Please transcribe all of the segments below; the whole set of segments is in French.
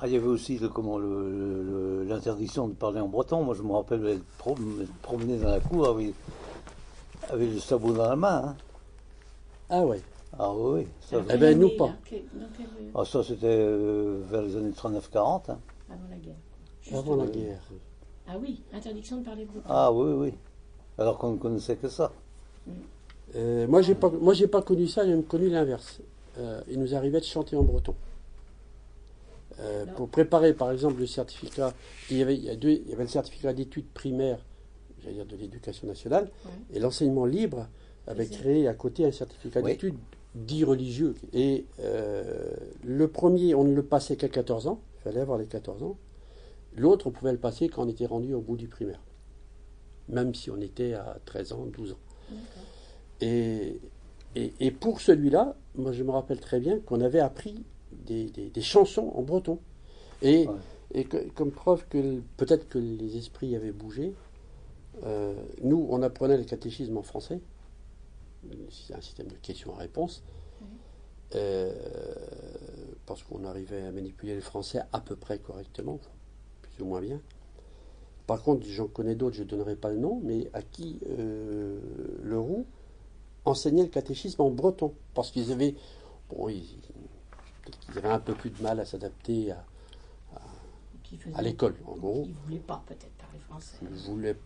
Ah, il y avait aussi l'interdiction de parler en breton. Moi, je me rappelle m'être promené dans la cour avec le sabot dans la main, hein. Ah ouais. Ah oui, oui, ça, Eh ben nous année, pas. là Dans quelle... ah, ça c'était vers les années 39-40, hein. Avant la guerre. Avant la Oui. guerre. Ah oui, interdiction de parler breton. Ah oui, oui. Alors qu'on ne connaissait que ça. Moi j'ai pas connu ça, j'ai même connu l'inverse. Il nous arrivait de chanter en breton. Pour préparer par exemple le certificat, il y avait le certificat d'études primaires, j'allais dire de l'éducation nationale, Ouais. et l'enseignement libre avait Exact. créé à côté un certificat Oui. d'études dit religieux. Et le premier, on ne le passait qu'à 14 ans, il fallait avoir les 14 ans. L'autre, on pouvait le passer quand on était rendu au bout du primaire, même si on était à 13 ans, 12 ans. D'accord. Et pour celui-là, moi je me rappelle très bien qu'on avait appris des chansons en breton. Et, Ouais. comme preuve que peut-être que les esprits avaient bougé, nous on apprenait le catéchisme en français. C'est un système de questions-réponses. Parce qu'on arrivait à manipuler le français à peu près correctement, plus ou moins bien. Par contre, j'en connais d'autres, je ne donnerai pas le nom, mais à qui Leroux enseignait le catéchisme en breton. Parce qu'ils avaient, bon, peut-être qu'ils avaient un peu plus de mal à s'adapter à l'école, en gros. Ils ne voulaient pas peut-être parler français. Ils voulaient,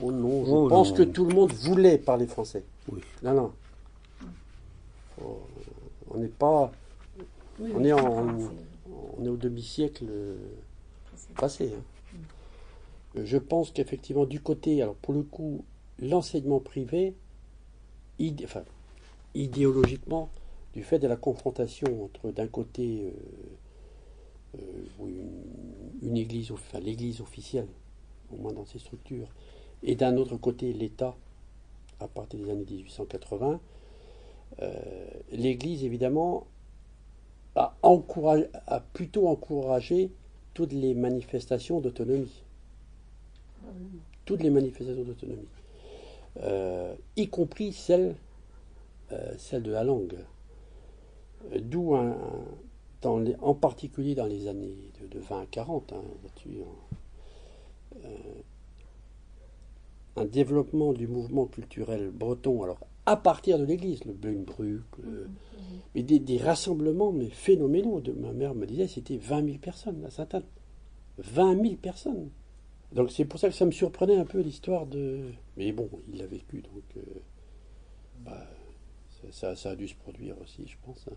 oh non, je Oh pense non. que tout le monde voulait parler français. Oui. Non, non. Oh, on n'est pas, Oui, on oui, est je en, comprends, on est au demi-siècle c'est- passé, hein. Je pense qu'effectivement, du côté, alors pour le coup, l'enseignement privé, enfin, idéologiquement, du fait de la confrontation entre, d'un côté, une église, enfin, l'église officielle, au moins dans ses structures, et d'un autre côté, l'État, à partir des années 1880, l'église, évidemment, a plutôt encouragé toutes les manifestations d'autonomie. Toutes les manifestations d'autonomie. Y compris celle de la langue. D'où, en particulier dans les années de 20 à 40, hein, là-dessus, un développement du mouvement culturel breton, alors à partir de l'église, le Blunbruck, mais des rassemblements mais phénoménaux. Ma mère me disait c'était 20 000 personnes à Sainte-Anne. 20 000 personnes. Donc c'est pour ça que ça me surprenait un peu l'histoire de... Mais bon, il l'a vécu, donc ça a dû se produire aussi, je pense, hein.